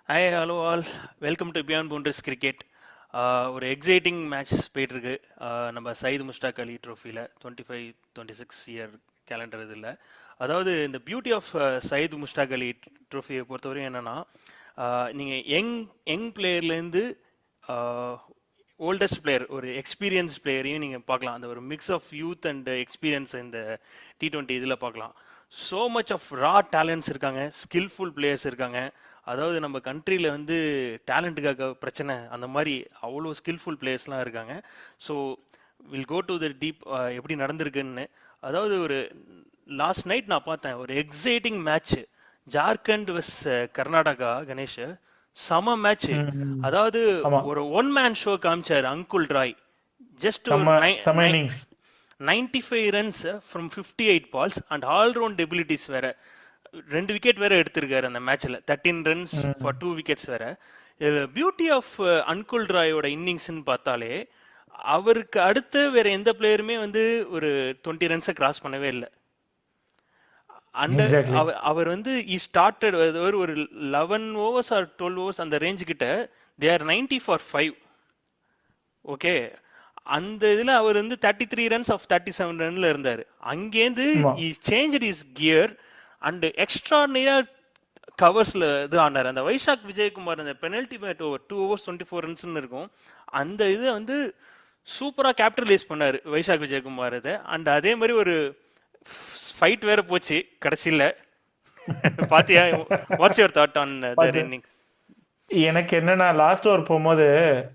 Hi hello all, welcome to beyond boundaries cricket. ஒரு exciting match போயிட்டுருக்கு. நம்ம சயீத் முஷ்டாக் அலி ட்ரோஃபியில் 25-26 இயர் கேலண்டர் இதில். அதாவது இந்த பியூட்டி ஆஃப் சயீத் முஷ்டாக் அலி ட்ரோஃபியை பொறுத்தவரையும் என்னென்னா, நீங்கள் யங் பிளேயர்லேருந்து ஓல்டஸ்ட் பிளேயர், ஒரு எக்ஸ்பீரியன்ஸ் பிளேயரையும் நீங்கள் பார்க்கலாம். அந்த ஒரு mix of youth and experience இந்த T20 இதில் பார்க்கலாம். So much of raw talents இருக்காங்க, ஸ்கில்ஃபுல் பிளேயர்ஸ் இருக்காங்க. அதாவது நம்ம கண்ட்ரியில் வந்து டேலண்ட்டுக்காக பிரச்சனை, அந்த மாதிரி அவ்வளோ ஸ்கில்ஃபுல் பிளேயர்ஸ்லாம் இருக்காங்க. So will go to the deep எப்படி நடந்திருக்குன்னு. அதாவது ஒரு லாஸ்ட் நைட் நான் பார்த்தேன், ஒரு exciting match, Jharkhand vs Karnataka. Ganesh, சம மேட்ச். அதாவது ஒரு ஒன் மேன் ஷோ காமிச்சாரு Ankul Roy. Just 95 runs from 58 balls and all round abilities வேற. 2 விக்கெட் வேற எடுத்திருக்காரு அந்த மேட்ச்ல. 13 ரன்ஸ் ஃபார் 2 விக்கெட்ஸ் வேற. பியூட்டி ஆஃப் அன்குல் ராயோட இன்னிங்ஸ்ன்னு பார்த்தாலே, அவருக்கு அடுத்து வேற எந்த பிளேயருமே வந்து ஒரு 20 ரன்ஸை கிராஸ் பண்ணவே இல்லை. அவர் வந்து ஸ்டார்டட் ஒரு 11 ஓவர்ஸ் ஆர் 12 ஓவர்ஸ் அந்த ரேஞ்சு கிட்ட. They are 90 for 5. ஓகே, அந்த இதில் அவர் வந்து 33 ரன்ஸ் ஆஃப் 37 ரன்ல இருந்தார். அங்கேருந்து சேஞ்ச் இஸ் கியர் அண்ட் எக்ஸ்ட்ராடினரியா கவர்ஸ்ல இது ஆனார். அந்த வைஷாக் விஜயகுமார் அந்த பெனல்டி மேட் ஓவர் 2 overs 24 ரன்ஸ்ன்னு இருக்கும், அந்த இதை வந்து சூப்பராக கேபிட்டலைஸ் பண்ணார் வைஷாக் விஜயகுமார் இதை. அண்ட் அதே மாதிரி ஒரு ஃபைட் வேற போச்சு கடைசியில். பாத்தியா? What's your thought on that innings? எனக்கு என்னன்னா, லாஸ்ட் ஓவர் போகும்போது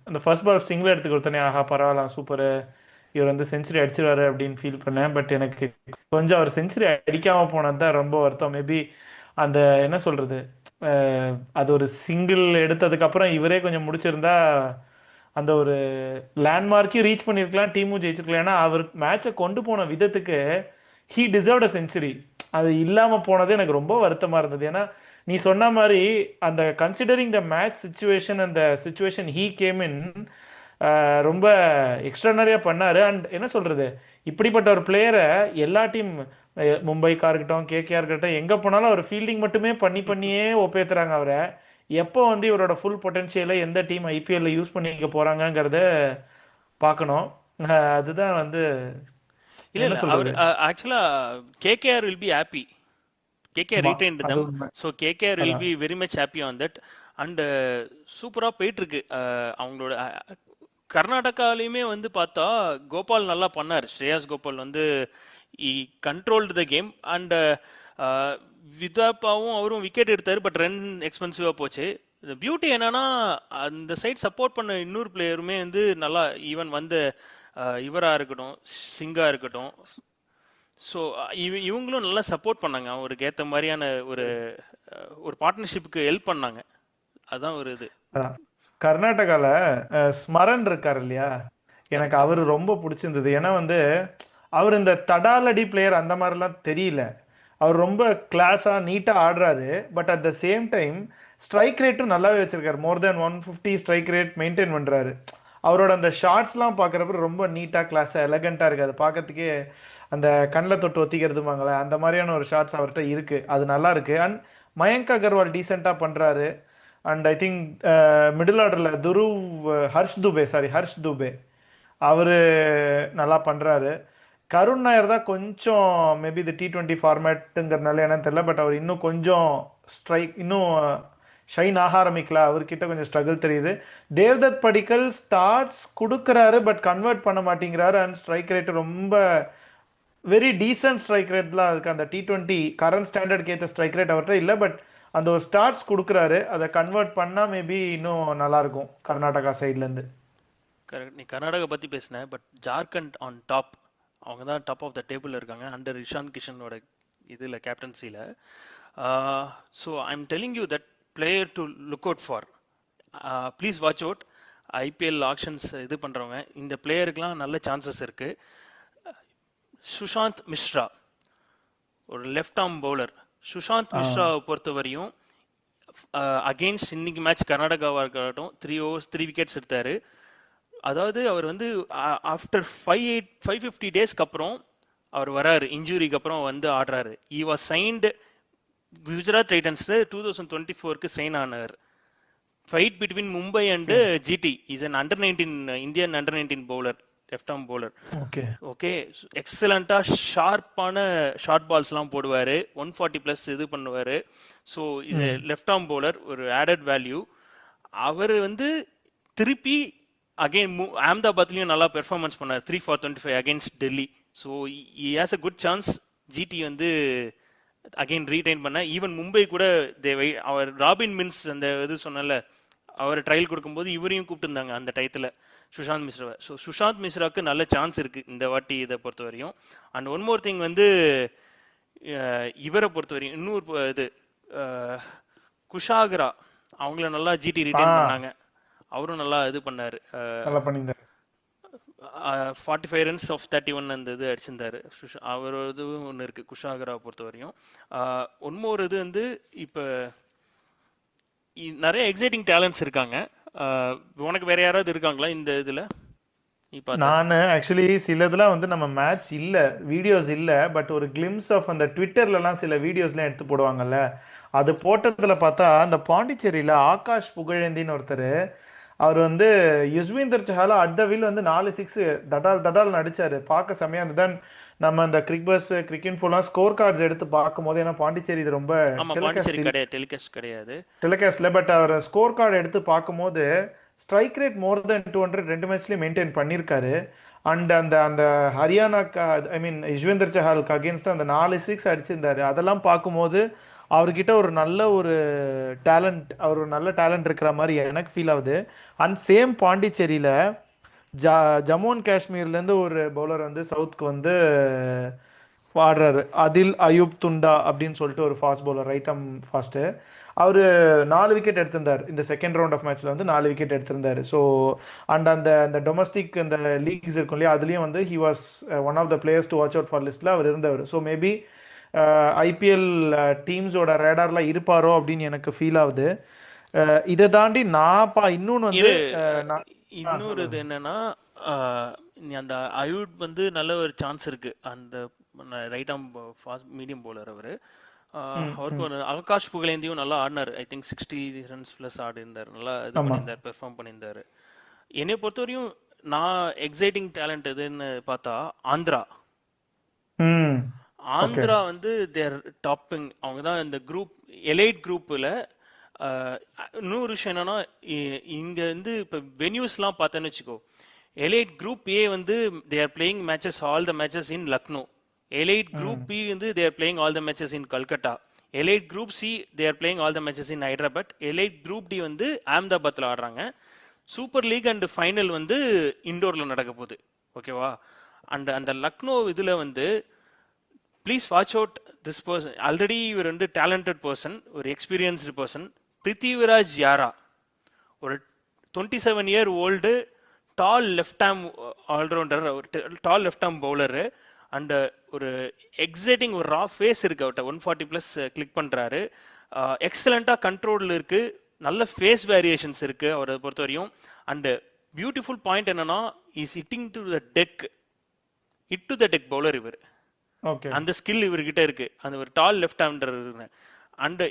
அந்த ஃபர்ஸ்ட் பால் சிங்கிள் எடுத்து கொடுத்தனே, ஆஹா பரவாயில்ல சூப்பர், இவர் வந்து செஞ்சுரி அடிச்சிருவாரு அப்படின்னு ஃபீல் பண்ணேன். பட் எனக்கு கொஞ்சம் அவர் செஞ்சுரி அடிக்காம போனது தான் ரொம்ப வருத்தம். மேபி அந்த என்ன சொல்றது, அது ஒரு சிங்கிள் எடுத்ததுக்கு அப்புறம் இவரே கொஞ்சம் முடிச்சிருந்தா அந்த ஒரு லேண்ட்மார்க்கையும் ரீச் பண்ணியிருக்கலாம், டீமும் ஜெயிச்சிருக்கலாம். ஏன்னா அவர் மேட்சை கொண்டு போன விதத்துக்கு ஹீ டிசர்வ்ட் அ செஞ்சுரி. அது இல்லாமல் போனது எனக்கு ரொம்ப வருத்தமாக இருந்தது. ஏன்னா நீ சொன்ன மாதிரி அந்த கன்சிடரிங் த மேட்ச் சுச்சுவேஷன், அந்த சுச்சுவேஷன் ஹீ கேம் இன், ரொம்ப எக்ஸ்ட்ரானரியாக பண்ணார். அண்ட் என்ன சொல்கிறது, இப்படிப்பட்ட ஒரு பிளேயரை எல்லா டீம், மும்பைக்கா இருக்கட்டும், கேகேஆர் இருக்கட்டும், எங்கே போனாலும் அவர் ஃபீல்டிங் மட்டுமே பண்ணியே ஒப்பேத்துறாங்க அவரை. எப்போ வந்து இவரோட ஃபுல் பொட்டன்ஷியலை எந்த டீம் ஐபிஎல்ல யூஸ் பண்ணிக்க போகிறாங்கங்கிறத பார்க்கணும். அதுதான் வந்து இல்லை, அவர் ஆக்சுவலாக KKR will be happy. KKR retained them, so KKR will be very much happy on that. And சூப்பராக போயிட்டுருக்கு அவங்களோட. கர்நாடகாலையுமே வந்து பார்த்தா கோபால் நல்லா பண்ணார். ஸ்ரேயாஸ் கோபால் வந்து கண்ட்ரோல்டு த கேம். அண்ட் விதாப்பாவும் அவரும் விக்கெட் எடுத்தார், பட் ரன் எக்ஸ்பென்சிவாக போச்சு. பியூட்டி என்னன்னா, அந்த சைட் சப்போர்ட் பண்ண இன்னொரு பிளேயருமே வந்து நல்லா, ஈவன் வந்து இவராக இருக்கட்டும், சிங்கா இருக்கட்டும், ஸோ இவங்களும் நல்லா சப்போர்ட் பண்ணாங்க. அவருக்கு ஏற்ற மாதிரியான ஒரு பார்ட்னர்ஷிப்புக்கு ஹெல்ப் பண்ணாங்க. அதுதான் ஒரு இது. கர்நாடகாவில் ஸ்மரன் இருக்கார் இல்லையா, எனக்கு அவர் ரொம்ப பிடிச்சிருந்தது. ஏன்னா வந்து அவர் இந்த தடாலடி பிளேயர் அந்த மாதிரிலாம் தெரியல. அவர் ரொம்ப கிளாஸாக நீட்டாக ஆடுறாரு. But at the same time strike ரேட்டும் நல்லாவே வச்சிருக்காரு. More than 150 strike rate maintain பண்ணுறாரு. அவரோட அந்த ஷார்ட்ஸ்லாம் பார்க்குறப்ப ரொம்ப நீட்டாக கிளாஸாக எலகண்ட்டாக இருக்குது. அது பார்க்கறதுக்கே அந்த கண்ணில் தொட்டு ஒத்திக்கிறதுமாங்களே, அந்த மாதிரியான ஒரு ஷார்ட்ஸ் அவர்கிட்ட இருக்குது. அது நல்லா இருக்குது. அண்ட் மயங்க் அகர்வால் டீசெண்டாக பண்ணுறாரு. அண்ட் ஐ திங்க் மிடில் ஆர்டரில் ஹர்ஷ் துபே அவர் நல்லா பண்ணுறாரு. கருண் நாயர் தான் கொஞ்சம் மேபி இந்த T20 ஃபார்மேட்டுங்கிறதுனால என்னன்னு தெரியல, பட் அவர் இன்னும் கொஞ்சம் இன்னும் ஷைன் ஆக ஆரம்பிக்கல. அவர்கிட்ட கொஞ்சம் ஸ்ட்ரகிள் தெரியுது. தேவ்தத் படிக்கல் ஸ்டார்ட்ஸ் கொடுக்குறாரு, பட் கன்வெர்ட் பண்ண மாட்டேங்கிறாரு. அண்ட் ஸ்ட்ரைக் ரேட் ரொம்ப வெரி டீசன்ட் ஸ்ட்ரைக் ரேட்லாம் இருக்குது. அந்த T20 கரண்ட் ஸ்டாண்டர்டுக்கு ஏற்ற ஸ்ட்ரைக் ரேட் அவர்கிட்ட இல்லை, பட் அந்த ஒரு ஸ்டார்ட்ஸ் கொடுக்குறாரு. அதை கன்வெர்ட் பண்ணால் மேபி இன்னும் நல்லாயிருக்கும் கர்நாடகா சைட்லேருந்து. கரெக்ட். நீ கர்நாடகா பற்றி பேசினேன், பட் ஜார்க்கண்ட் ஆன் டாப். அவங்க தான் டாப் ஆஃப் த டேபிள் இருக்காங்க அண்டர் இஷான் கிஷனோட இதில் கேப்டன்சியில். So I am telling you that player to look out for. Please watch out. IPL auctions இது பண்ணுறவங்க, இந்த பிளேயருக்கெலாம் நல்ல சான்சஸ் இருக்குது. சுஷாந்த் மிஸ்ரா, ஒரு லெஃப்ட் ஆர்ம் பவுலர். சுஷாந்த் மிஸ்ராவை பொறுத்தவரையும் அகெயின்ஸ்ட் இன்னைக்கு மேட்ச் கர்நாடகாவாக இருக்கட்டும் 3 overs 3 விக்கெட்ஸ் எடுத்தார். அதாவது அவர் வந்து ஆஃப்டர் 550 டேஸ்க்கு அப்புறம் அவர் வராரு, இன்ஜுரிக்கு அப்புறம் வந்து ஆடுறாரு. He was signed Gujarat Titans 2024க்கு சைன் ஆனார். fight between Mumbai and GT. He's an under 19 Indian under 19 bowler, left arm bowler. Okay okay, எக்ஸலண்டா ஷார்ப்பான ஷார்ட் பால்ஸ்லாம் போடுவார், 140 ப்ளஸ் இது பண்ணுவார். So is a left arm bowler, ஒரு ஆடட் வேல்யூ. அவர் வந்து திருப்பி அகெயின் அஹமதாபாத்லேயும் நல்லா பெர்ஃபார்மன்ஸ் பண்ணார், 3 for 25 against Delhi. So he has a good chance GT வந்து அகெயின் ரீடைன் பண்ண. ஈவன் மும்பை கூட அவர் ராபின் மின்ஸ் அந்த இது சொன்னல, அவர் ட்ரையல் கொடுக்கும்போது இவரையும் கூப்பிட்டுருந்தாங்க அந்த டயத்தில், சுஷாந்த் மிஸ்ரா. ஸோ சுஷாந்த் மிஸ்ராவுக்கு நல்ல சான்ஸ் இருக்குது இந்த வாட்டி இதை பொறுத்த வரையும். அண்ட் ஒன் மோர் திங் வந்து இவரை பொறுத்த வரையும் இன்னொரு இது குஷாகரா, அவங்கள நல்லா ஜிடி ரிட்டைன் பண்ணாங்க, அவரும் நல்லா இது பண்ணார். 45 runs of 31 அந்த இது அடிச்சிருந்தாரு. அவர் இதுவும் ஒன்று இருக்குது குஷாகரா பொறுத்த வரையும். ஒன்மோர் இது வந்து இப்போ நிறைய எக்ஸைட்டிங் டேலண்ட்ஸ் இருக்காங்க. உனக்கு வேற யாராவது இருக்காங்களா இந்த இதில்? இப்போ நான் ஆக்சுவலி சிலதுலாம் வந்து நம்ம மேட்ச் இல்லை, வீடியோஸ் இல்லை, பட் ஒரு கிளிம்ஸ் ஆஃப் அந்த ட்விட்டர்லலாம் சில வீடியோஸ்லாம் எடுத்து போடுவாங்கல்ல, அது போட்டதில் பார்த்தா அந்த பாண்டிச்சேரியில் ஆகாஷ் புகழேந்தின்னு ஒருத்தர், அவர் வந்து யுஸ்வீந்தர் சஹாலா அட் வில் வந்து 4 6 தடால் நடிச்சாரு, பார்க்க செம்மையா இருந்தது. நம்ம அந்த கிரிக்பஸ் கிரிக்கெட் ஸ்கோர் கார்ட்ஸ் எடுத்து பார்க்கும் போது, ஏன்னா பாண்டிச்சேரி இது ரொம்ப டெலிகாஸ்ட்ல, பட் அவர் ஸ்கோர் கார்டு எடுத்து பார்க்கும்போது ஸ்ட்ரைக் ரேட் மோர் தென் 200 2 மேட்ச்லயும் மெயின்டைன் பண்ணியிருக்காரு. அண்ட் அந்த அந்த ஹரியானாக்கு ஐ மீன் யுஸ்வேந்தர் சஹாலுக்கு அகேன்ஸ்ட் அந்த 4 6 அடிச்சிருந்தாரு. அதெல்லாம் பார்க்கும்போது அவர்கிட்ட ஒரு நல்ல ஒரு டேலண்ட், அவர் ஒரு நல்ல டேலண்ட் இருக்கிற மாதிரி எனக்கு ஃபீல் ஆகுது. அண்ட் சேம் பாண்டிச்சேரியில் ஜம்மு அண்ட் காஷ்மீர்லேருந்து ஒரு பவுலர் வந்து சவுத்துக்கு வந்து ஆடுறாரு, அதில் அயூப் துண்டா அப்படின்னு சொல்லிட்டு ஒரு fast bowler, right arm fast. அவர் 4 விக்கெட் எடுத்திருந்தார் இந்த செகண்ட் ரவுண்ட் ஆஃப் மேட்ச்சில் வந்து 4 விக்கெட் எடுத்திருந்தார். ஸோ அண்ட் அந்த அந்த டொமஸ்டிக் அந்த லீக்ஸ் இருக்கும் இல்லையா, அதுலேயும் வந்து he was one of the players to watch out for லிஸ்ட்டில் அவர் இருந்தவர். ஸோ மேபி ஐபிஎல் டீம்ஸோட ரேடார்ல இருப்பாரோ அப்படின்னு எனக்கு ஃபீல் ஆகுது. இதை தாண்டி இன்னொன்று வந்து இன்னொரு இது என்னன்னா, அந்த அயூட் வந்து நல்ல ஒரு சான்ஸ் இருக்கு, அந்த ரைட் ஆம் ஃபாஸ்ட் மீடியம் பவுலர் அவர். அவருக்கு ஒரு ஆகாஷ் புகழேந்தியும் நல்லா ஆடினார், ஐ திங்க் 60 runs ப்ளஸ் ஆடி இருந்தார், நல்லா இது பண்ணியிருந்தார், பெர்ஃபார்ம் பண்ணியிருந்தாரு. என்னை பொறுத்தவரையும் நான் எக்ஸைட்டிங் டேலண்ட் எதுன்னு பார்த்தா ஆந்திரா வந்து தேர் டாப்பிங், அவங்க தான் இந்த குரூப் எலைட் குரூப்பில். இன்னொரு விஷயம் என்னன்னா, இங்கே வந்து இப்போ வென்யூஸ்லாம் பார்த்தேன்னு வச்சுக்கோ, எலைட் குரூப் ஏ வந்து they are playing matches all the matches in Lucknow, elite group B வந்து they are playing all the matches in Calcutta, elite group C they are playing all the matches in Hyderabad, elite group D வந்து அஹமதாபாத்தில் ஆடுறாங்க. Super league and final வந்து இண்டோரில் நடக்க போகுது, ஓகேவா? And அந்த லக்னோ இதில் வந்து please watch out this person. Already இவர் வந்து டேலண்டட் பர்சன், ஒரு எக்ஸ்பீரியன்ஸ்டு பர்சன், பிருத்திவிராஜ் யாரா, ஒரு 27 year old tall left arm allrounder, tall left arm bowler. And ஒரு எக்ஸைட்டிங் ஒரு ரா ஃபேஸ் இருக்கு அவர்கிட்ட, 140 ப்ளஸ் கிளிக் பண்ணுறாரு, எக்ஸலண்ட்டாக கண்ட்ரோலில் இருக்குது, நல்ல ஃபேஸ் வேரியேஷன்ஸ் இருக்குது அவரை பொறுத்த வரையும். அண்டு பியூட்டிஃபுல் பாயிண்ட் என்னன்னா, is hitting to the tech, hit to the tech bowler இவர். அந்த ஸ்கில் இவர்கிட்ட இருக்கு, அந்த ஒரு டால் லெஃப்ட் ஹேண்டர். அண்ட்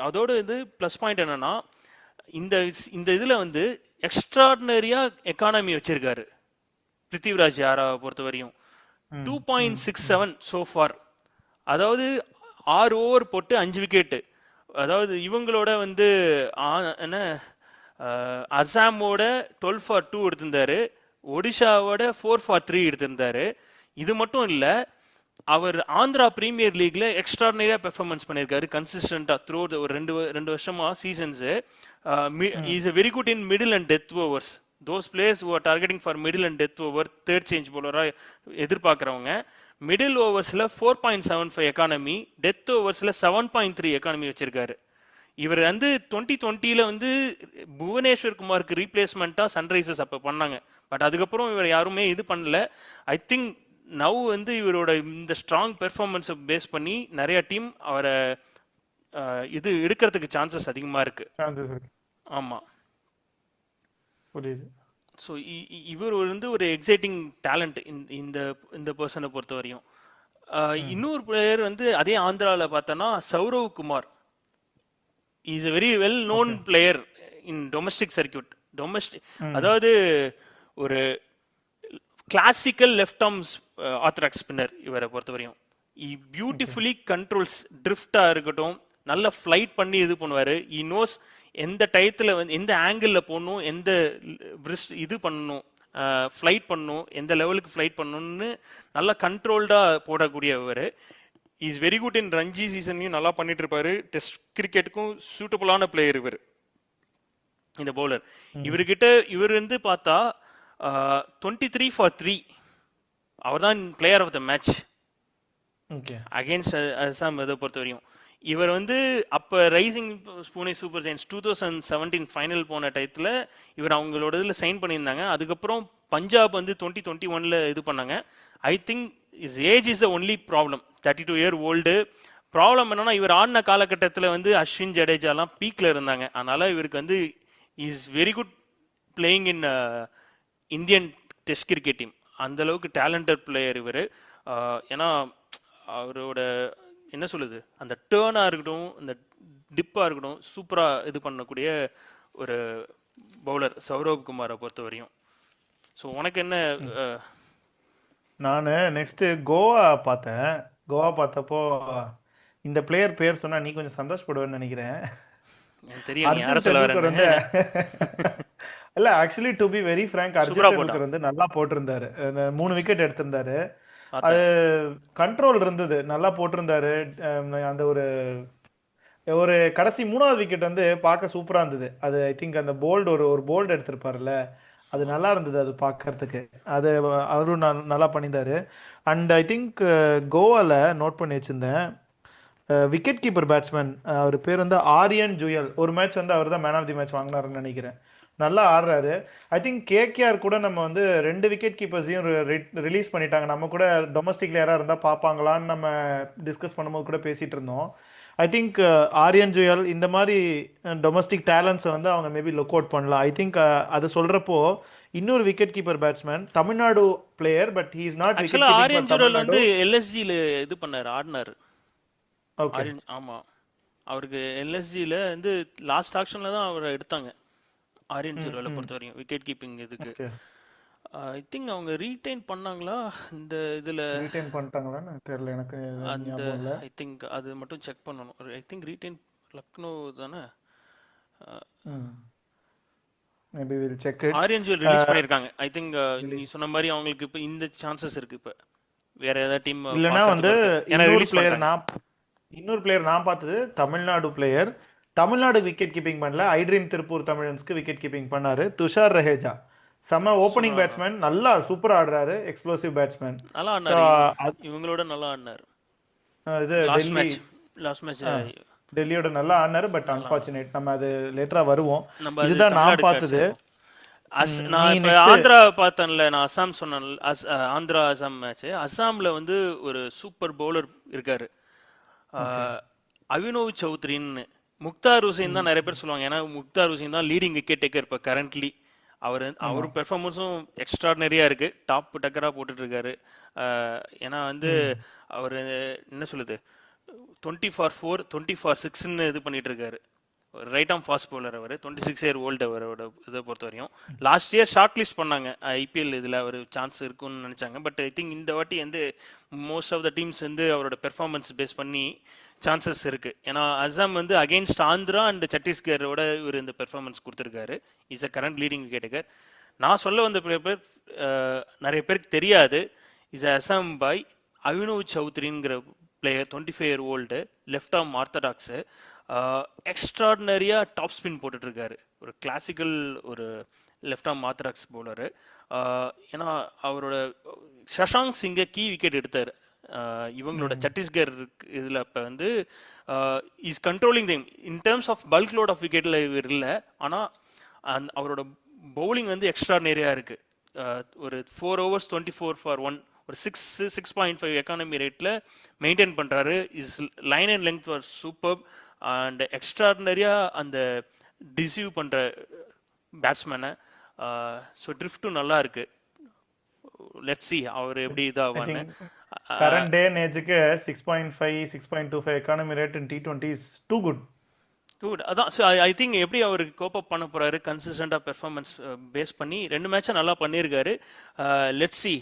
அதோட இது ப்ளஸ் பாயிண்ட் என்னன்னா, இந்த இந்த இதில் வந்து எக்ஸ்ட்ராடினரியா எக்கானமி வச்சிருக்காரு பிருத்திவிராஜ் யாராவை பொறுத்த வரையும். 2.67 சோஃபார், அதாவது 6 over போட்டு 5 விக்கெட்டு. அதாவது இவங்களோட வந்து என்ன அசாமோட 12 for 2 எடுத்திருந்தாரு, ஒடிஷாவோட 4 for 3 எடுத்திருந்தாரு. இது மட்டும் இல்லை, அவர் ஆந்திரா பிரீமியர் லீக்ல எக்ஸ்ட்ராடினரியா பெர்ஃபார்மன்ஸ் பண்ணியிருக்காரு கன்சிஸ்டண்டா த்ரூ ஒரு ரெண்டு வருஷமா seasons. Is a very good in middle and death overs. those players who are targeting for middle and death over third change bowler எதிர்பார்க்குறவங்க மிடில் ஓவர்ஸ்ல 4.75 எக்கானமி, டெத் ஓவர்ஸ்ல 7.3 எக்கானமி வச்சிருக்காரு. இவர் வந்து 2020 வந்து புவனேஸ்வர் குமாருக்கு ரீப்ளேஸ்மெண்ட்டா சன்ரைசர்ஸ் அப்போ பண்ணாங்க, பட் அதுக்கப்புறம் இவர் யாருமே இது பண்ணல. ஐ திங்க் நவ் வந்து இவரோட இந்த ஸ்ட்ராங் பெர்ஃபார்மன்ஸை பேஸ் பண்ணி நிறைய டீம் அவரை இது எடுக்கிறதுக்கு சான்சஸ் அதிகமாக இருக்கு. ஆமாம், புரியுது. ஸோ இவர் வந்து ஒரு எக்ஸைட்டிங் டேலண்ட் இந்த இந்த பர்சனை பொறுத்த வரையும். இன்னொரு பிளேயர் வந்து அதே ஆந்திராவில் பார்த்தோன்னா Saurabh Kumar. Is a very well known player in domestic circuit. Domestic hmm. அதாவது ஒரு classical left arms orthodox spinner இவரை பொறுத்தவரையும். ஓகே. பியூட்டிஃபுல்லி கண்ட்ரோல்ஸ் ட்ரிஃப்டா இருக்கட்டும், நல்ல ஃப்ளைட் பண்ணி இது பண்ணுவாரு. இ நோஸ் எந்த டயத்துல வந்து எந்த ஆங்கிள் போடணும், எந்த wrist இது பண்ணணும், ஃப்ளைட் பண்ணணும், எந்த லெவலுக்கு ஃப்ளைட் பண்ணணும்னு நல்லா கண்ட்ரோல்டா போடக்கூடியவர். Is very good in Ranji சீசன்லையும் நல்லா பண்ணிட்டு இருப்பாரு. டெஸ்ட் கிரிக்கெட்டுக்கும் சூட்டபுளான பிளேயர் இவர், இந்த பவுலர். ம். இவர்கிட்ட இவர் வந்து பார்த்தா 23 for 3, அவர் தான் player of the match okay. Against Assam. இதை பொறுத்த வரையும் இவர் வந்து அப்போ rising Pune super giants 2017 final போன டயத்தில் இவர் அவங்களோட இதில் சைன் பண்ணியிருந்தாங்க. அதுக்கப்புறம் பஞ்சாப் வந்து 2021 இது பண்ணாங்க. I think is age is the only problem. 32 year old. Problem என்னன்னா இவர் ஆடின காலகட்டத்தில் வந்து அஸ்வின் ஜடேஜாலாம் பீக்கில் இருந்தாங்க. அதனால இவருக்கு வந்து is very good playing in Indian test cricket team. அந்த அளவுக்கு டேலண்டட் பிளேயர் இவர். ஏன்னா அவரோட என்ன சொல்லுது, அந்த டேர்னாக இருக்கட்டும், அந்த டிப்பாக இருக்கட்டும், சூப்பராக இது பண்ணக்கூடிய ஒரு பவுலர் சௌரவ் குமாரை பொறுத்த வரையும். ஸோ உனக்கு என்ன? நான் நெக்ஸ்ட் கோவா பார்த்தேன். கோவா பார்த்தப்போ இந்த பிளேயர் பேர் சொன்னா நீ கொஞ்சம் சந்தோஷப்படுவேன்னு நினைக்கிறேன். எனக்கு தெரியும் நீ யாரை அர்ஜுன் சொல்ல டெண்டுல்கர் வரேன்னு. வந்து இல்ல, actually to be very frank, Arjun சூப்பரா டெண்டுல்கர் போட்டான். வந்து நல்லா போட்டிருந்தாரு. 3 விக்கெட் எடுத்திருந்தாரு. அது பார்த்தேன். கண்ட்ரோல் இருந்தது, நல்லா போட்டிருந்தாரு. அந்த ஒரு ஒரு கடைசி 3வது விக்கெட் வந்து பார்க்க சூப்பரா இருந்தது. அது ஐ திங்க் அந்த போல்டு ஒரு போல்டு எடுத்திருப்பாருல்ல, அது ஆமா. நல்லா இருந்தது அது பார்க்கறதுக்கு. அது அவரும் நல்லா பண்ணியிருந்தாரு. அண்ட் ஐ திங்க் கோவால நோட் பண்ணி வச்சிருந்தேன், விக்கெட் கீப்பர் பேட்ஸ்மேன், அவர் பேர் வந்து ஆரியன் ஜுயல். ஒரு மேட்ச் வந்து அவர் தான் மேன் ஆஃப் தி மேட்ச் வாங்கினாருன்னு நினைக்கிறேன். நல்லா ஆடுறாரு. ஐ திங்க் கேகேஆர் கூட நம்ம வந்து 2 விக்கெட் கீப்பர்ஸையும் ரிலீஸ் பண்ணிட்டாங்க. நம்ம கூட டொமஸ்டிக்ல யாராவது இருந்தால் பார்ப்பாங்களான்னு நம்ம டிஸ்கஸ் பண்ணும்போது கூட பேசிட்டு இருந்தோம். ஐ திங்க் ஆரியன் ஜுயல் இந்த மாதிரி டொமஸ்டிக் டேலண்ட்ஸை வந்து அவங்க மேபி லுக் அவுட் பண்ணலாம். ஐ திங்க் அது சொல்றப்போ இன்னொரு wicket keeper batsman, Tamil Nadu player, but he is not wicket ஆக்சுவலாக கீப்பிங் ஆரியன் ஃபார் ஜூரல் தமிழ்நாடு. வந்து எல்எஸ்ஜியில் இது பண்ணார், ஆடினார். ஓகே. ஆரியன், ஆமாம். அவருக்கு எல்எஸ்ஜியில் வந்து லாஸ்ட் ஆக்ஷனில் தான் அவரை எடுத்தாங்க. ஆரியன் ம். ஜூரலை ம். பொறுத்த வரையும் விக்கெட் கீப்பிங் இதுக்கு. ஓகே. ஐ திங்க் அவங்க ரீடைன் பண்ணாங்களா இந்த இதில்? ரீடைன் பண்ணிட்டாங்களான்னு தெரியல, எனக்கு அந்த ஞாபகம் இல்லை. ஐ திங்க் அது மட்டும் செக் பண்ணணும். ஐ திங்க் ரீடைன் லக்னோ தானே. Maybe will check it. Aryan Juyal release பண்ணியிருக்காங்க. ஐ திங்க் நீ சொன்ன மாதிரி அவங்களுக்கு இப்போ இந்த சான்சஸ் இருக்கு. இப்போ வேற ஏதாவது டீம் இல்லைன்னா வந்து பார்க்கறதுக்கு ஏன்னா இன்னொரு ரிலீஸ் பிளேயர் பண்ணிட்டாங்க. இன்னொரு பிளேயர் நான் பார்த்தது Tamil Nadu player. Tamil Nadu wicket keeping பண்ணல, ஐ ட்ரீம் திருப்பூர் தமிழன்ஸ்க்கு விக்கெட் கீப்பிங் பண்ணாரு துஷார் ரஹேஜா. செம்ம ஓப்பனிங் பேட்ஸ்மேன், நல்லா சூப்பரா ஆடுறாரு, எக்ஸ்ப்ளோசிவ் பேட்ஸ்மேன். நல்லா ஸோ ஆடினாரு, இவங்களோட நல்லா ஆடினாரு. இது லாஸ்ட் டெல்லி, மேட்ச் டெல்லியோட நல்லா ஆடினாரு. பட் அன்பார்ச்சுனேட், நம்ம அது லேட்டரா வருவோம். நம்ம அது இதுதான் நான் தமிழ்நாடு பார்த்தது. நான் நீ இப்போ நெக்ஸ்ட். ஆந்திரா பார்த்தேன்ல, நான் அசாம் சொன்னேன். ஆந்திரா அசாம் மேட்ச். அசாமில் வந்து ஒரு சூப்பர் பவுலர் இருக்காரு, அவினோவ் சௌத்ரின்னு. முக்தார் ஹுசைன் தான் நிறைய பேர் சொல்லுவாங்க, ஏன்னா முக்தார் ஹுசைன் தான் லீடிங் விக்கெட் டேக்கர் இப்போ கரண்ட்லி. அவரும் பெர்ஃபார்மன்ஸும் எக்ஸ்ட்ராடனரியா இருக்கு, டாப் டக்கரா போட்டுட்டு இருக்காரு. ஏன்னா வந்து அவர் என்ன சொல்லுது, 20 for 4 20 for 6ன்னு இது பண்ணிட்டு இருக்காரு. ரைட் ஆம் ஃபாஸ்ட் பவுலர் அவர், 26 இயர் ஓல்டு அவரோட இதை பொறுத்த வரையும். லாஸ்ட் இயர் ஷார்ட் லிஸ்ட் பண்ணாங்க ஐபிஎல், இதில் அவர் சான்ஸ் இருக்குன்னு நினச்சாங்க. பட் ஐ திங்க் இந்த வாட்டி வந்து மோஸ்ட் ஆஃப் த டீம்ஸ் வந்து அவரோட பெர்ஃபார்மன்ஸ் பேஸ் பண்ணி சான்சஸ் இருக்கு. ஏன்னா அசாம் வந்து அகெயின்ஸ்ட் ஆந்திரா அண்ட் சத்தீஸ்கரோட இவர் இந்த பெர்ஃபார்மன்ஸ் கொடுத்துருக்காரு. Is a current leading wicket taker. நான் சொல்ல வந்த பேர் நிறைய பேருக்கு தெரியாது. இஸ் அசாம் பாய் அவினோவ் சௌத்ரிங்கிற player, 25 year old, left arm orthodox. எக்ஸ்ட்ராடினரியாக டாப் ஸ்பின் போட்டுட்ருக்காரு. ஒரு கிளாசிக்கல் ஒரு லெஃப்ட் ஆர்ம் ஆர்த்தடாக்ஸ் பவுலரு. ஏன்னா அவரோட சஷாங்க் சிங்கை கீ விக்கெட் எடுத்தார் இவங்களோட சத்தீஸ்கர் இதில். இப்போ வந்து is controlling thing in terms of bulk load of விக்கெட்டில் இவர் இல்லை. ஆனால் அவரோட பவுலிங் வந்து எக்ஸ்ட்ராடினரியாக இருக்குது. ஒரு 4 overs 24 for 1, ஒரு 6.5 எக்கானமி ரேட்டில் மெயின்டைன் பண்ணுறாரு. Is line and length was super and எக்ஸ்ட்ராடினரியாக அந்த டிசீவ் பண்ணுற பேட்ஸ்மேனை. ஸோ ட்ரிஃப்ட்டும் நல்லா இருக்கு. லெட்ஸ் சி அவர் எப்படி இதாவான்னு. கரண்ட் டே நேஜுக்கு 6.5 6.25 economy rate in T20 is too good. Dude அதான் ஐ திங்க் எப்படி அவர் கோப் அப் பண்ண போறாரு கன்சிஸ்டண்டா பெர்ஃபார்மன்ஸ் பேஸ் பண்ணி 2 மேட்சை நல்லா பண்ணியிருக்காரு. Let's see.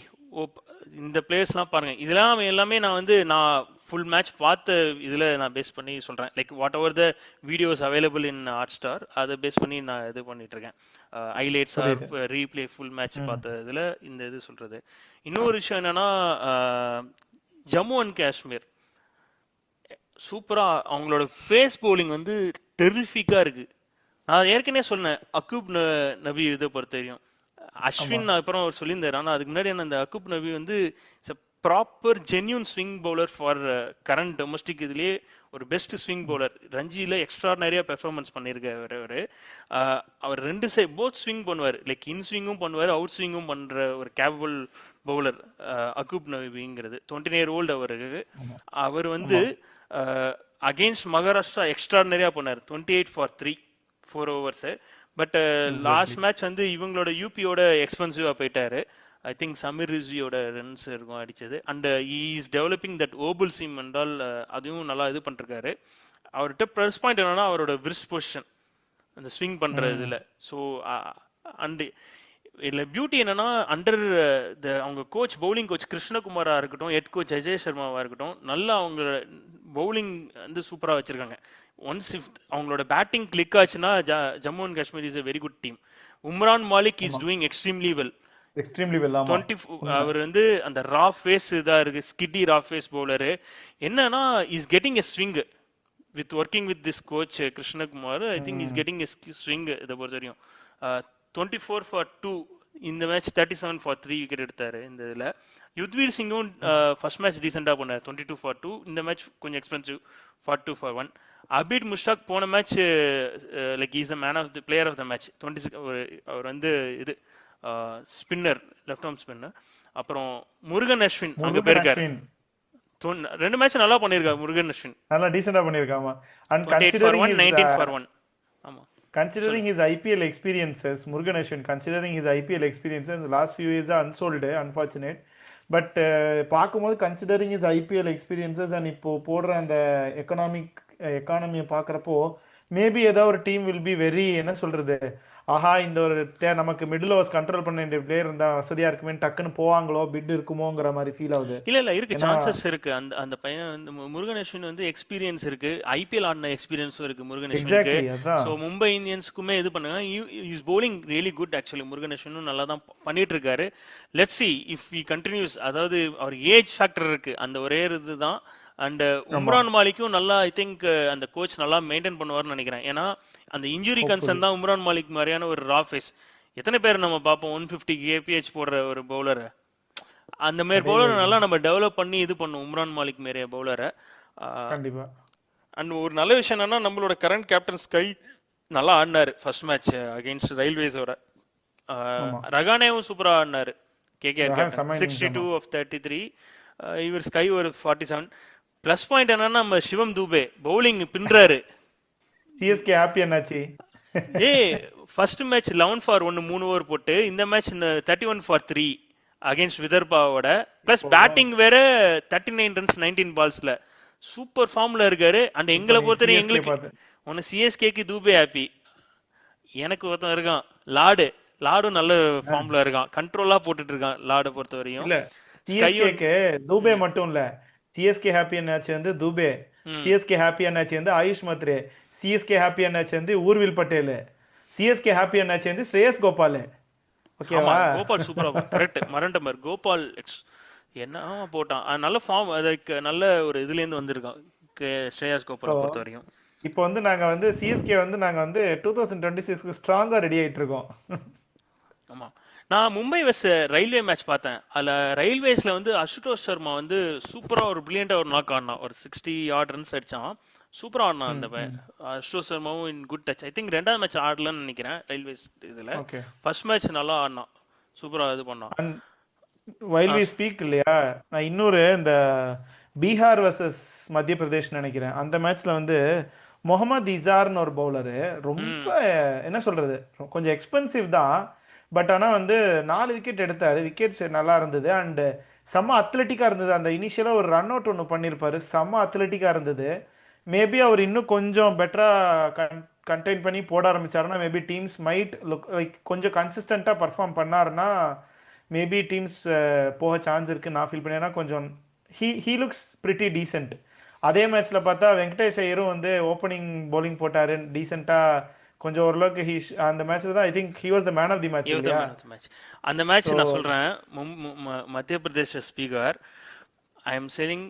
இந்த பிளேயர்ஸ்லாம் பாருங்க, இதெல்லாம் எல்லாமே நான் ஃபுல் மேட்ச் பார்த்த இதில் நான் பேஸ் பண்ணி சொல்கிறேன். Like what ever the videos available in hot star, அதை பேஸ் பண்ணி நான் இது பண்ணிட்டு இருக்கேன். ஹைலைட்ஸ் ரீப்ளே ஃபுல் மேட்ச் பார்த்த இதில் இந்த இது சொல்கிறது. இன்னொரு விஷயம் என்னன்னா, ஜம்மு அண்ட் காஷ்மீர் சூப்பராக அவங்களோட ஃபேஸ் பவுலிங் டெரிஃபிக்காக இருக்குது. நான் ஏற்கனவே சொன்னேன் அக்கூப் நபி இதை பொறுத்த வரையும். அஸ்வின் அப்புறம் அவர் சொல்லியிருந்தார். ஆனால் அதுக்கு முன்னாடி அந்த அக்கூப் நபி proper genuine swing bowler for current domestic. இதுலேயே ஒரு பெஸ்ட் ஸ்விங் பவுலர். ரஞ்சியில் எக்ஸ்ட்ரானரியாக பெர்ஃபார்மன்ஸ் பண்ணியிருக்கார் அவர். அவர் 2 சைட் போத் ஸ்விங் பண்ணுவார். லைக் இன் ஸ்விங்கும் பண்ணுவார், அவுட் ஸ்விங்கும் பண்ணுற ஒரு கேபபிள் பவுலர் அக்கூப் நபிங்கிறது. 29 அவருக்கு. அவர் அகெயின்ஸ்ட் மகாராஷ்டிரா எக்ஸ்ட்ரானரியாக பண்ணார். 28 for 3 4 overs. But last match இவங்களோட யூபியோட எக்ஸ்பென்சிவாக போயிட்டாரு. ஐ திங்க் சமீர் ரிஸ்வியோட ரன்ஸ் இருக்கும் அடிச்சது. And is developing that wobble seam என்றால் அதுவும் நல்லா இது பண்ணிருக்காரு. அவர்கிட்ட ப்ளஸ் பாயிண்ட் என்னன்னா அவரோட விரிஸ்ட் பொசிஷன், அந்த ஸ்விங் பண்ணுற இதில். ஸோ அண்ட் இதில் பியூட்டி என்னன்னா, அண்டர் அவங்க கோச் பவுலிங் கோச் கிருஷ்ணகுமாராக இருக்கட்டும், ஹெட் கோச் அஜய் சர்மாவாக இருக்கட்டும், நல்லா அவங்களோட பவுலிங் சூப்பராக வச்சுருக்காங்க. ஒன்ஸ் இஃப் அவங்களோட பேட்டிங் கிளிக் ஆச்சுன்னா Jammu and Kashmir is a very good team. Umran Malik is doing extremely well. 20 அவர் அந்த ரா ஃபேஸ் இதாக இருக்கு, ஸ்கிட்டி ரா ஃபேஸ் பவுலரு. என்னன்னா is getting a swing with working with this coach Krishnakumar. I think is getting a swing. இதை பொறுத்த வரையும் 24 for 2 இந்த match, 37 for 3 wicket எடுத்தாரு இந்த இதில். யுத்வீர் சிங்கும் ஃபர்ஸ்ட் மேட்ச் டீசெண்டாக பண்ணார், 22 for 2. இந்த மேட்ச் கொஞ்சம் எக்ஸ்பென்சிவ், 42 for 1. அபீட் முஷ்டாக் போன match like is the man of the player of the match. 26 அவர் இது ஸ்பின்னர், லெஃப்ட் ஆர்ம் ஸ்பின்னர். அப்புறம் முருகன் அஸ்வின் அங்கே போயிருக்காரு. 2 மேட்ச் நல்லா பண்ணியிருக்காரு முருகன் அஸ்வின், நல்லா டீசெண்டாக பண்ணியிருக்காமா. 28 for 1, 19 for 1. ஆமாம். Considering his IPL experiences, Murugan Ashwin, considering his IPL experiences, the last few years are unsold, unfortunate. But பார்க்கும்போது considering his IPL experiences and இப்போ போடுற அந்த எக்கானமியை பார்க்குறப்போ மேபி ஏதாவது ஒரு டீம் வில் பி வெரி, என்ன சொல்றது, ஆஹா இந்த ஒரு நமக்கு மிடில் ஓவர்ஸ் கண்ட்ரோல் பண்ண வேண்டிய பிளேயர் இருந்தா வசதியா இருக்குமே, டக்குன்னு போவாங்களோ, பிட் இருக்குமோங்கிற மாதிரி ஃபீல் ஆகுது. இல்ல இருக்கு, சான்சஸ் இருக்கு. அந்த பையன் முருகன் அஸ்வின் எக்ஸ்பீரியன்ஸ் இருக்கு, ஐபிஎல் ஆடின எக்ஸ்பீரியன்ஸும் இருக்கு முருகன் அஸ்வினுக்கு. ஸோ மும்பை இந்தியன்ஸ்க்குமே இது பண்ணுங்க. Is bowling really good actually. Murugan அஸ்வினும் நல்லா தான் பண்ணிட்டு இருக்காரு. Let's see if he continues. அதாவது அவர் ஏஜ் ஃபேக்டர் இருக்கு, அந்த ஒரே இதுதான். அண்ட் உம்ரான் மாலிக்கும் நல்லா, ஐ திங்க் அந்த கோச் நல்லா மெயின்டைன் பண்ணுவார்னு நினைக்கிறேன். ஏன்னா அந்த இன்ஜுரி கன்சர்ன் தான் உம்ரான் மாலிக் மாதிரியான ஒரு ரா ஃபேஸ். எத்தனை பேர் நம்ம பார்ப்போம் 150 kph போடுற ஒரு பவுலரை. அந்த மாதிரி பவுலரை நல்லா நம்ம டெவலப் பண்ணி இது பண்ணும் உம்ரான் மாலிக் மாரியா பவுலரை. அண்ட் ஒரு நல்ல விஷயம் என்னன்னா, நம்மளோட கரண்ட் கேப்டன் ஸ்கை நல்லா ஆடினாரு ஃபர்ஸ்ட் மேட்ச் அகெயின்ஸ்ட் ரயில்வேஸோட. ரகானேவும் சூப்பரா ஆடினாரு. KKR captain 62 of 33. இவர் ஸ்கை ஒரு 47. பிளஸ் பாயிண்ட் என்னன்னா, நம்ம சிவம் தூபே பவுலிங் பின்றாரு. சிஎஸ்கே ஹாப்பி என்னாச்சு? ஃபர்ஸ்ட் மேட்ச் 11 for 1 3 ஓவர் போட்டு, இந்த மேட்ச் 31 for 3 அகைன்ஸ்ட் விதர்பாவோட. பிளஸ் பேட்டிங் வேற 39 runs 19 balls-ல சூப்பர் ஃபார்ம்ல இருக்காரு. அண்ட் எங்களை பொறுத்தவரை எங்களுக்கு ஒன்னு சிஎஸ்கேக்கு தூபே ஹாப்பி. எனக்கு ஒருத்தன் இருக்கான் லாடும் நல்ல ஃபார்ம்ல இருக்கான், கண்ட்ரோலா போட்டுட்டு இருக்கான் லாட பொறுத்த வரையும். சிஎஸ்கேக்கு தூபே மட்டும் இல்ல, சிஎஸ்கே ஹாப்பி என்னாச்சு தூபே, சிஎஸ்கே ஹாப்பி என்னாச்சு ஆயுஷ் மத்ரே, சிஎஸ்கே ஹாப்பி என்னாச்சு ஊர்வில் பட்டேல், சிஎஸ்கே ஹாப்பி என்னாச்சு ஸ்ரேயஸ் கோபால். ஓகேவா? கோபால் சூப்பரா, கரெக்ட், மறண்டமர் கோபால் என்ன போட்டான், நல்ல ஃபார்ம், அதுக்கு நல்ல ஒரு இதுல இருந்து வந்திருக்கான் ஸ்ரேயஸ் கோபால் பொறுத்த வரையும். இப்போ நாங்க சிஎஸ்கே நாங்க 2026 ஸ்ட்ராங்கா ரெடி ஆயிட்டு இருக்கோம். ஆமா, நான் மும்பை வெஸ் ரயில்வே மேட்ச் பார்த்தேன். அதில் ரயில்வேஸில் அசுதோஷ் சர்மா சூப்பராக ஒரு பிரில்லியண்டாக ஒரு நாக் ஆடினான். ஒரு 60 odd runs அடித்தான். சூப்பராக ஆடினான் அந்த அசுதோஷ் சர்மாவும் in good touch. I think 2வது மேட்ச் ஆடலன்னு நினைக்கிறேன் ரயில்வேஸ் இதில். ஃபர்ஸ்ட் மேட்ச் நல்லா ஆடினான், சூப்பராக இது பண்ணான். வைல் வி ஸ்பீக் இல்லையா, நான் இன்னொரு இந்த பீகார் வர்சஸ் மத்திய பிரதேஷ் நினைக்கிறேன், அந்த மேட்ச்ல முகமது இசார்னு ஒரு பவுலரு, ரொம்ப என்ன சொல்றது, கொஞ்சம் எக்ஸ்பென்சிவ் தான். பட் ஆனால் 4 விக்கெட் எடுத்தாரு. விக்கெட்ஸ் நல்லா இருந்தது அண்ட் செம்ம அத்லட்டிக்காக இருந்தது. அந்த இனிஷியலாக ஒரு ரன் அவுட் ஒன்று பண்ணியிருப்பாரு, செம்ம அத்லட்டிக்காக இருந்தது. மேபி அவர் இன்னும் கொஞ்சம் பெட்டரா கண்டெயின் பண்ணி போட ஆரம்பிச்சாருன்னா maybe teams might look like கொஞ்சம் கன்சிஸ்டண்டா பர்ஃபார்ம் பண்ணாருன்னா மேபி டீம்ஸ் போக சான்ஸ் இருக்கு நான் ஃபீல் பண்ணேன்னா கொஞ்சம் ஹீ லுக்ஸ் பிரிட்டி டீசென்ட். அதே மேட்ச்ல பார்த்தா வெங்கடேஷ் ஐயரும் வந்து ஓப்பனிங் பவுலிங் போட்டாரு டீசெண்டா கொஞ்சம் ஓரளவுக்கு அந்த மேட்ச்ல தான் I think he was the man of the match இல்லையா. அந்த மேட்ச் நான் சொல்றேன் Madhya Pradesh speaker I am saying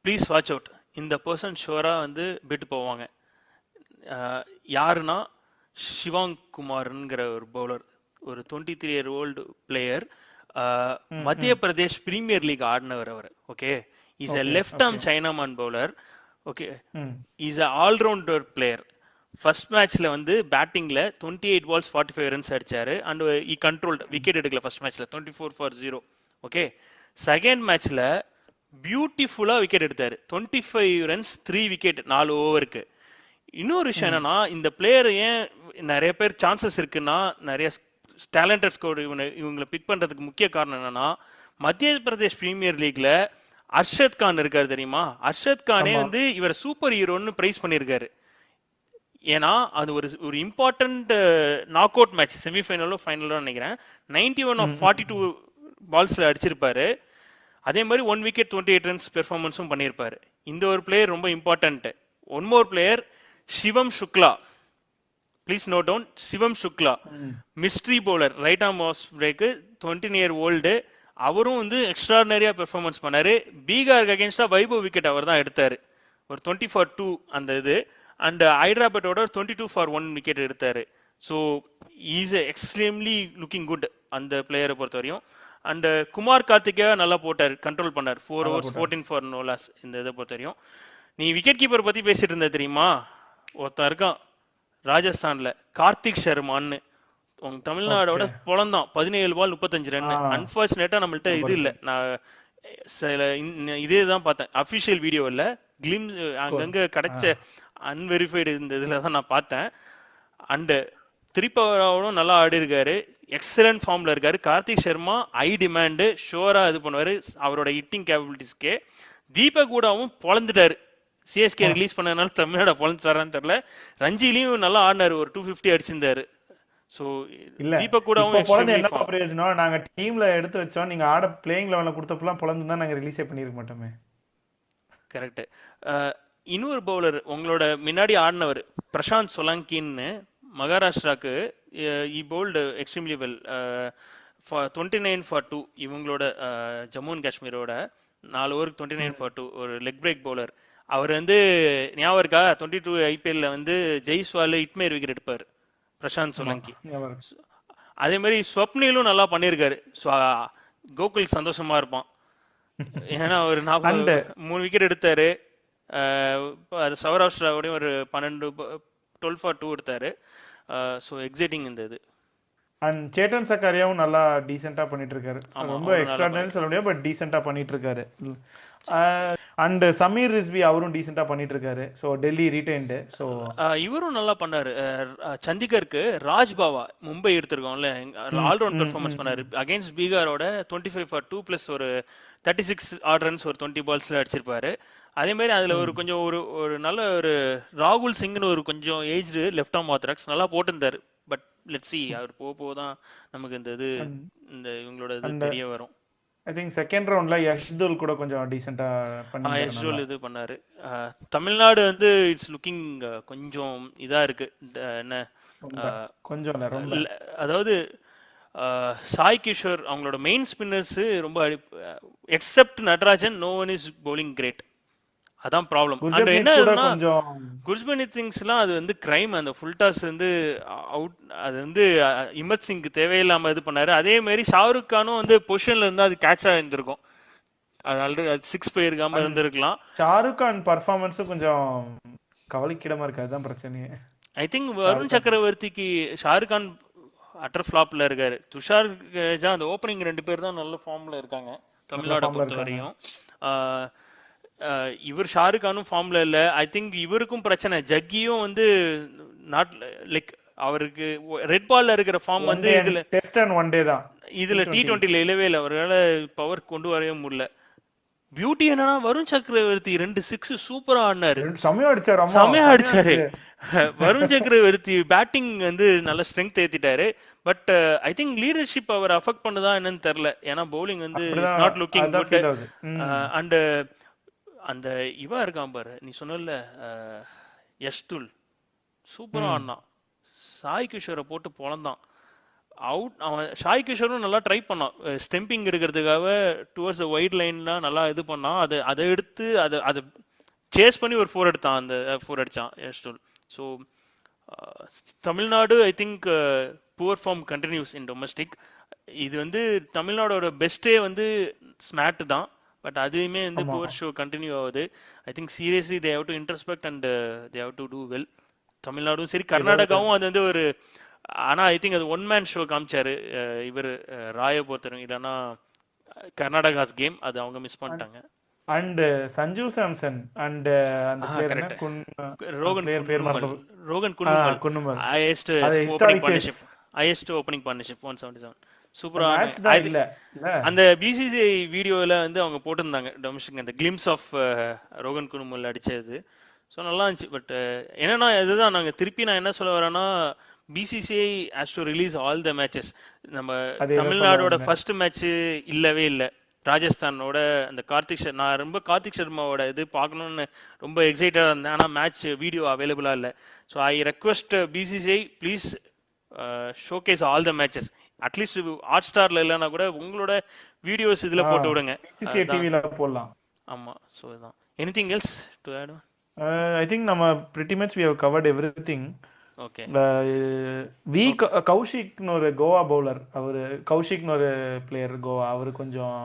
please watch out, இந்த பர்சன் ஷுவராக வந்து பிட்டு போவாங்க. யாருன்னா சிவாங் குமார்ங்கிற ஒரு பவுலர், ஒரு 23-year-old player, Madhya Pradesh Premier League ஆடினவர் அவர். Okay, is a left arm chinaman bowler. Okay, is a all rounder player. First மேட்ச்ல வந்து பேட்டிங்ல 28 balls 45 runs அடிச்சாரு அண்ட் இ கண்ட்ரோல்ட் விக்கெட் எடுக்கல ஃபர்ஸ்ட் மேட்ச்ல 24-0. ஓகே, செகண்ட் மேட்ச்ல பியூட்டிஃபுல்லா விக்கெட் எடுத்தாரு 25 runs 3 wicket 4 ஓவருக்கு. இன்னொரு விஷயம் என்னன்னா, இந்த பிளேயர் ஏன் நிறைய பேர் சான்சஸ் இருக்குன்னா, நிறைய டேலண்டட் ஸ்கோர் இவங்களை பிக் பண்றதுக்கு முக்கிய காரணம் என்னன்னா, மத்திய பிரதேஷ் பிரீமியர் லீக்ல அர்ஷத் கான் இருக்காரு தெரியுமா. அர்ஷத் கானே வந்து இவரை சூப்பர் ஹீரோன்னு பிரைஸ் பண்ணியிருக்காரு. ஏன்னா அது ஒரு இம்பார்ட்டன்ட் நாக் அவுட் மேட்ச், செமிஃபைனலோ ஃபைனலோ நினைக்கிறேன். 91 of 42 பால்ஸ்ல அடிச்சிருப்பாரு. அதே மாதிரி 1 wicket 28 runs பெர்ஃபார்மன்ஸும் பண்ணியிருப்பாரு. இந்த ஒரு பிளேயர் ரொம்ப important. One more player Shivam Shukla, please note down, Shivam Shukla mystery bowler, right arm off break, 20-year-old. அவரும் வந்து எக்ஸ்ட்ராடினரியா பெர்ஃபார்மன்ஸ் பண்ணாரு. பீகாருக்கு அகேன்ஸ்டா வைபவ் விக்கெட் அவர் தான் எடுத்தாரு, ஒரு 20-for-2 அந்த இது. அண்ட் ஹைதராபாத்தோட 22-for-1 விக்கெட் எடுத்தாரு. So is extremely looking good அந்த பிளேயரை பொறுத்த வரையும். அண்ட் குமார் கார்த்திகேயா நல்லா போட்டார், கண்ட்ரோல் பண்ணார் 4 overs 14 for no loss. இந்த இதை பொறுத்த வரையும் நீ விக்கெட் கீப்பர் பத்தி பேசிட்டு இருந்த தெரியுமா, ஒருத்தன் இருக்கான் ராஜஸ்தான்ல கார்த்திக் சர்மான்னு, உங்க தமிழ்நாடோட பொழந்தான் 17 ball 35 run. அன்பார்ச்சுனேட்டா நம்மள்ட்ட இது இல்லை, நான் சில இதே தான் பார்த்தேன், அஃபிஷியல் வீடியோ இல்லை, கிளிம் அங்கங்க கிடைச்ச அன்வெரிஃபைடு இந்த இதில் தான் நான் பார்த்தேன். அண்டு திரிபவராவும் நல்லா ஆடி இருக்காரு, எக்ஸலன்ட் ஃபார்ம்ல இருக்காரு. கார்த்திக் சர்மா ஐ டிமாண்டு, ஷோரா இது பண்ணுவாரு அவரோட ஹிட்டிங் கேபபிலிட்டிஸ்க்கே. தீபக் கூடாவும் பொழந்துட்டாரு, சிஎஸ்கே ரிலீஸ் பண்ணதுனால தமிழ்நாடு பொழந்துட்டாரான்னு தெரியல. ரஞ்சிலையும் நல்லா ஆடினாரு, ஒரு 250 அடிச்சிருந்தாரு. ஸோ தீபக் கூடாவும் என்ன பிரயோஜனம், நாங்க டீம்ல எடுத்து வச்சோம், நீங்க ஆட பிளேயிங் லெவல்ல கொடுத்தப்பெல்லாம் பொழந்துதான் நாங்க ரிலீஸே பண்ணிருக்க மாட்டோமே. கரெக்ட். இன்னொரு பவுலர் உங்களோட முன்னாடி ஆடினவர் பிரசாந்த் சொலங்கின்னு, மகாராஷ்டிராக்கு இ பவுல்டு எக்ஸ்ட்ரீம்லி வெல், 29-for-2 இவங்களோட ஜம்மு அண்ட் காஷ்மீரோட 4 ஓவருக்கு 29-for-2 ஒரு லெக் பிரேக் பவுலர். அவர் வந்து ஞாபகம் இருக்கா, 22 ஐபிஎல்ல வந்து ஜெய்ஸ்வால் இட்மேர் விக்கெட் எடுப்பார் பிரசாந்த் சொலங்கி. அதே மாதிரி ஸ்வப்னிலும் நல்லா பண்ணியிருக்காரு. கோகுல் சந்தோஷமா இருப்பான், ஏன்னா ஒரு 3 விக்கெட் எடுத்தாரு. சௌராஷ்டிராவோடையும் ஒரு 12 எடுத்தாரு. ஸோ எக்ஸைட்டிங் இந்த இது. அண்ட் சேட்டன் சக்காரியாவும் நல்லா டீசெண்டா பண்ணிட்டு இருக்காரு, ரொம்ப எக்ஸ்ட்ராடினரி சொல்ல முடியாது, பட் டீசெண்டா பண்ணிட்டு இருக்காரு. அண்ட் சமீர் ரிஸ்வி அவரும் டீசெண்டா பண்ணிட்டு இருக்காரு. So Delhi retained. ஸோ இவரும் நல்லா பண்ணாரு. சண்டிகருக்கு ராஜ் பாவா மும்பை எடுத்திருக்கோம்ல, ஆல்ரவுண்ட் பெர்ஃபார்மன்ஸ் பண்ணாரு. அகைன்ஸ்ட் பீகாரோட 25-for-2 பிளஸ் ஒரு 36 odd runs ஒரு 20 balls அடிச்சிருப்பாரு. அதே மாதிரி அதுல ஒரு கொஞ்சம் ஒரு நல்ல ஒரு ராகுல் சிங்னு ஒரு கொஞ்சம் ஏஜ்டு லெஃப்ட் ஆர்ம் ஆர்த்தடாக்ஸ் நல்லா போட்டிருந்தாரு. பட் லெட்ஸ் சி, அவர் போதான் நமக்கு இந்த இது இந்த இவங்களோட இது தெரிய வரும். ஐ திங்க் செகண்ட் ரவுண்ட்ல யஷ்துல் கூட கொஞ்சம் டீசெண்டா பண்ணாரு. யஷ்துல் இது பண்ணாரு. தமிழ்நாடு வந்து இட்ஸ் லுக்கிங் கொஞ்சம் இதா இருக்கு. என்ன கொஞ்சம் அதாவது சாய் கிஷோர் அவங்களோட மெயின் ஸ்பின்னர்ஸ் ரொம்ப except Natarajan, no one is bowling great. அதான் ப்ராப்ளம். அண்ட் என்ன குர்ஜ்பனீத் சிங்ஸ்லாம் அது வந்து கிரைம், அந்த ஃபுல் டாஸ் வந்து அவுட், அது வந்து இமத் சிங்க்கு தேவையில்லாம இது பண்ணாரு. அதே மாதிரி ஷாருக் கானும் வந்து பொசிஷன்ல இருந்தா அது கேட்சா இருந்திருக்கும், அது ஆல்ரெடி 6 போயிருக்காம இருந்திருக்கலாம். ஷாருக் கான் பர்ஃபார்மன்ஸும் கொஞ்சம் கவலைக்கிடமா இருக்கு, அதுதான் பிரச்சனையே. ஐ திங்க் வருண் சக்கரவர்த்திக்கு ஷாருக் கான் அட்டர் ஃபிளாப்ல இருக்காரு. துஷார் கஜா அந்த ஓப்பனிங் 2 பேர் தான் நல்ல ஃபார்ம்ல இருக்காங்க தமிழ்நாடை பொறுத்த வரையும். இவர் ஷாருக் கானும் ஃபார்ம்ல இல்ல. ஐ திங்க் இவருக்கும் பிரச்சனை, ஜக்கியும் வந்து நாட் லைக் அவருக்கு ரெட் பால்ல இருக்கிற ஃபார்ம் வந்து இதுல டெஸ்ட் அண்ட் ஒன் டே தான், இதுல T20ல இல்லவே இல்லை, அவரால் பவர் கொண்டு வரவே முடியல. பியூட்டி என்னன்னா வருண் சக்கரவர்த்தி 2 6 சூப்பரா ஆடினாரு, செமையா அடிச்சாரு. அம்மா செமையா செமையா அடிச்சாரு. அடிச்சு. வருண் சக்கரவர்த்தி பேட்டிங் வந்து நல்ல ஸ்ட்ரென்த் ஏத்திட்டாரு. பட் ஐ திங்க் லீடர்ஷிப் அவர் அஃபெக்ட் பண்ணுதா என்னன்னு தெரியல. ஏன்னா பவுலிங் வந்து இட்ஸ் அப்படிதான் நாட் லுக்கிங் அதான் குட். ஃபீல் ஆகுது. அண்ட் அந்த இவா இருக்கான் பாரு, நீ சொன்னல யஷ்துல், சூப்பரா ஆடினான். சாய் கிஷோரை போட்டு பொழந்தான். அவுட் அவன் சாய் கிஷோரும் நல்லா ட்ரை பண்ணான் ஸ்டெம்பிங் எடுக்கிறதுக்காக டுவர்ட்ஸ் த ஒயிட் லைன்லாம் நல்லா இது பண்ணான். அதை எடுத்து அதை சேஸ் பண்ணி ஒரு 4 எடுத்தான், அந்த 4 அடித்தான் Yash Dhull. So Tamil Nadu I think poor form continues in domestic. இது வந்து தமிழ்நாடோட பெஸ்ட்டே வந்து ஸ்மாட் தான், பட் அதுவுமே வந்து ஆமா. புவர் ஷோ கண்டினியூ ஆகுது. I think seriously they have to introspect and they have to do well. தமிழ்நாடும் சரி கர்நாடகாவும் அது வந்து ஒரு, ஆனால் ஐ திங்க் அது ஒன் மேன் ஷோ காமிச்சாரு இவர் ராயை பொறுத்தவரைக்கும். இல்லைன்னா கர்நாடகாஸ் கேம் அது அவங்க மிஸ் பண்ணிட்டாங்க. அண்ட் சஞ்சு சாம்சன் அண்ட் அந்த பிளேயர் என்ன கரெக்ட், ரோகன் பிளேயர் பேர் குன்னுமல். மறந்து ரோகன் குன்னுமல் குன்னுமல். ஹையஸ்ட் அது opening historic partnership, highest opening partnership 177. சூப்பரான மேட்ச் தான் இல்ல இல்ல. அந்த பிசிசிஐ வீடியோவில் வந்து அவங்க போட்டிருந்தாங்க டொமஸ்டிக் அந்த கிளிம்ஸ் ஆஃப் ரோகன் குன்னுமல் அடிச்சது. ஸோ நல்லா இருந்துச்சு. பட் என்னன்னா இதுதான் நாங்கள் திருப்பி நான் என்ன சொல்ல வரேன்னா, BCCI has to release all the matches. நம்ம அதே தான் சொல்ல தமிழ்நாடோட வந்தேன். ஃபர்ஸ்ட் மேட்ச் இல்லவே இல்லை ராஜஸ்தானோட. அந்த கார்த்திக் சர்மா, நான் ரொம்ப கார்த்திக் சர்மாவோட இது பார்க்கணுன்னு ரொம்ப எக்ஸைட்டடாக இருந்தேன். ஆனால் மேட்ச் வீடியோ அவைலபிளாக இல்லை. So I request BCCI please showcase all the matches. At least hot ஸ்டாரில் இல்லைன்னா கூட உங்களோட வீடியோஸ் இதில் போட்டு விடுங்க. பிசிசிஐ டிவில போடலாம். ஆமாம். ஸோ இதுதான். Anything else to add? I think நம்ம pretty much we have covered everything. Okay. V கௌஷிக்னு ஒரு கோவா பவுலர், அவரு கௌஷிக்னு ஒரு பிளேயர் கோவா, அவரு கொஞ்சம்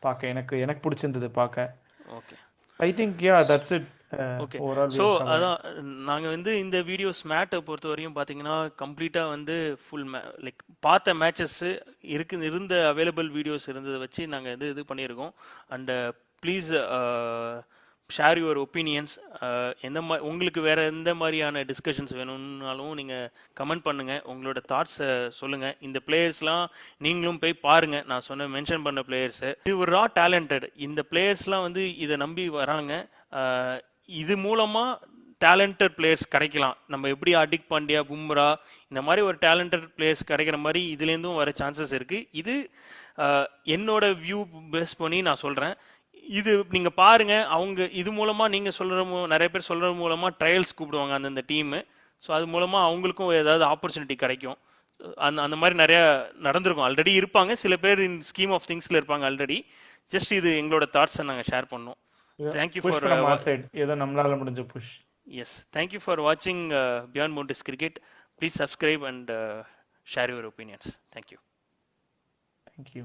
பார்க்க எனக்கு பிடிச்சிருந்தது பார்க்க. Okay. I think yeah that's it. Okay. Overall so அதான் நாங்கள் வந்து இந்த வீடியோ ஸ்மாட்டை பொறுத்த வரையும் பார்த்தீங்கன்னா கம்ப்ளீட்டாக வந்து ஃபுல் லைக் பார்த்த மேட்சஸ்ஸு இருந்த அவைலபிள் வீடியோஸ் இருந்ததை வச்சு நாங்கள் இது பண்ணியிருக்கோம். And please share your opinions. உங்களுக்கு வேறு எந்த மாதிரியான டிஸ்கஷன்ஸ் வேணும்னாலும் நீங்கள் கமெண்ட் பண்ணுங்கள், உங்களோட தாட்ஸை சொல்லுங்கள். இந்த பிளேயர்ஸ்லாம் நீங்களும் போய் பாருங்கள், நான் மென்ஷன் பண்ண பிளேயர்ஸு. இது ஒரு ரா டேலண்டட். இந்த பிளேயர்ஸ்லாம் வந்து இதை நம்பி வராங்க. இது மூலமாக டேலண்டட் பிளேயர்ஸ் கிடைக்கலாம். நம்ம எப்படி ஹர்திக் பாண்டியா, பும்ரா இந்த மாதிரி ஒரு டேலண்டட் பிளேயர்ஸ் கிடைக்கிற மாதிரி இதுலேருந்தும் வர சான்சஸ் இருக்குது. இது என்னோட வியூ பேஸ் பண்ணி நான் சொல்கிறேன். இது நீங்கள் பாருங்கள். அவங்க இது மூலமாக நீங்கள் நிறைய பேர் சொல்கிறது மூலமாக ட்ரையல்ஸ் கூப்பிடுவாங்க அந்தந்த டீமு. ஸோ அது மூலமாக அவங்களுக்கும் ஏதாவது ஆப்பர்ச்சுனிட்டி கிடைக்கும். அந்த மாதிரி நிறையா நடந்திருக்கும். ஆல்ரெடி இருப்பாங்க சில பேர் இன் ஸ்கீம் ஆஃப் திங்ஸில் இருப்பாங்க ஆல்ரெடி. ஜஸ்ட் இது எங்களோட தாட்ஸை நாங்கள் ஷேர் பண்ணோம். தேங்க்யூ ஃபார் ஏதோ நம்மளால முடிஞ்ச புஷ். எஸ், தேங்க்யூ ஃபார் வாட்சிங் beyond boundaries cricket. Please subscribe and share your opinions. Thank you. Thank you.